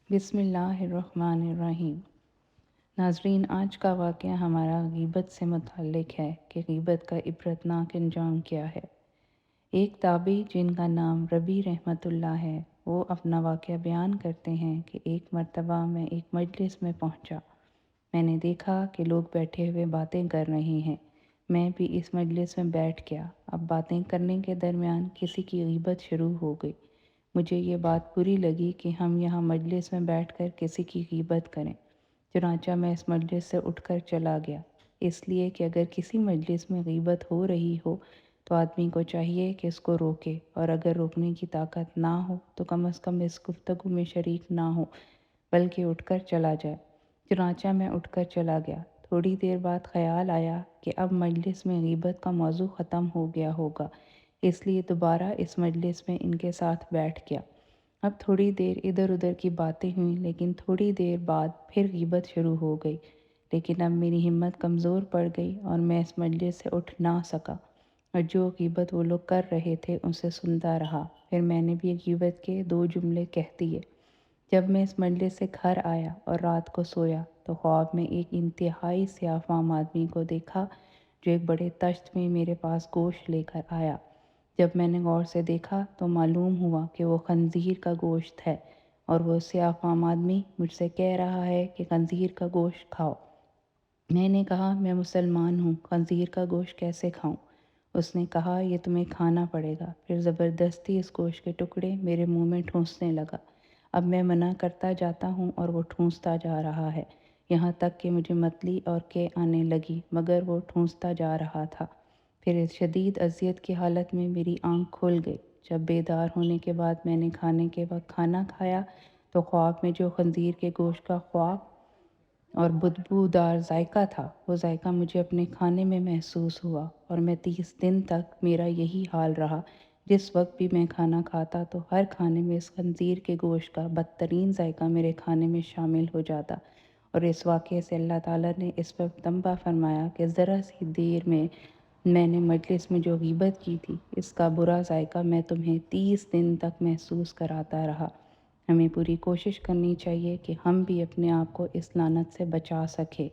بسم اللہ الرحمن الرحیم۔ ناظرین، آج کا واقعہ ہمارا غیبت سے متعلق ہے کہ غیبت کا عبرتناک انجام کیا ہے۔ ایک تابعی جن کا نام ربی رحمۃ اللہ ہے، وہ اپنا واقعہ بیان کرتے ہیں کہ ایک مرتبہ میں ایک مجلس میں پہنچا۔ میں نے دیکھا کہ لوگ بیٹھے ہوئے باتیں کر رہے ہیں۔ میں بھی اس مجلس میں بیٹھ گیا۔ اب باتیں کرنے کے درمیان کسی کی غیبت شروع ہو گئی۔ مجھے یہ بات بری لگی کہ ہم یہاں مجلس میں بیٹھ کر کسی کی غیبت کریں۔ چنانچہ میں اس مجلس سے اٹھ کر چلا گیا، اس لیے کہ اگر کسی مجلس میں غیبت ہو رہی ہو تو آدمی کو چاہیے کہ اس کو روکے، اور اگر روکنے کی طاقت نہ ہو تو کم از کم اس گفتگو میں شریک نہ ہو بلکہ اٹھ کر چلا جائے۔ چنانچہ میں اٹھ کر چلا گیا۔ تھوڑی دیر بعد خیال آیا کہ اب مجلس میں غیبت کا موضوع ختم ہو گیا ہوگا، اس لیے دوبارہ اس مجلس میں ان کے ساتھ بیٹھ گیا۔ اب تھوڑی دیر ادھر ادھر کی باتیں ہوئیں، لیکن تھوڑی دیر بعد پھر غیبت شروع ہو گئی۔ لیکن اب میری ہمت کمزور پڑ گئی اور میں اس مجلس سے اٹھ نہ سکا، اور جو غیبت وہ لوگ کر رہے تھے اسے سنتا رہا۔ پھر میں نے بھی غیبت کے 2 جملے کہہ دیے۔ جب میں اس مجلس سے گھر آیا اور رات کو سویا تو خواب میں ایک انتہائی سیاہ فام آدمی کو دیکھا جو ایک بڑے تشت میں میرے پاس گوشت لے کر آیا۔ جب میں نے غور سے دیکھا تو معلوم ہوا کہ وہ خنزیر کا گوشت ہے، اور وہ سیاہ فام آدمی مجھ سے کہہ رہا ہے کہ خنزیر کا گوشت کھاؤ۔ میں نے کہا میں مسلمان ہوں، خنزیر کا گوشت کیسے کھاؤں؟ اس نے کہا یہ تمہیں کھانا پڑے گا۔ پھر زبردستی اس گوشت کے ٹکڑے میرے منہ میں ٹھونسنے لگا۔ اب میں منع کرتا جاتا ہوں اور وہ ٹھونستا جا رہا ہے، یہاں تک کہ مجھے متلی اور کے آنے لگی، مگر وہ ٹھونستا جا رہا تھا۔ پھر اس شدید اذیت کی حالت میں میری آنکھ کھل گئی۔ جب بیدار ہونے کے بعد میں نے کھانے کے وقت کھانا کھایا تو خواب میں جو خنزیر کے گوشت کا خواب اور بدبودار ذائقہ تھا، وہ ذائقہ مجھے اپنے کھانے میں محسوس ہوا، اور میں 30 دن تک میرا یہی حال رہا۔ جس وقت بھی میں کھانا کھاتا تو ہر کھانے میں اس خنزیر کے گوشت کا بدترین ذائقہ میرے کھانے میں شامل ہو جاتا، اور اس واقعے سے اللہ تعالیٰ نے اس پر تنبہ فرمایا کہ ذرا سی دیر میں نے مجلس میں جو غیبت کی تھی، اس کا برا ذائقہ میں تمہیں 30 دن تک محسوس کراتا رہا۔ ہمیں پوری کوشش کرنی چاہیے کہ ہم بھی اپنے آپ کو اس لعنت سے بچا سکے۔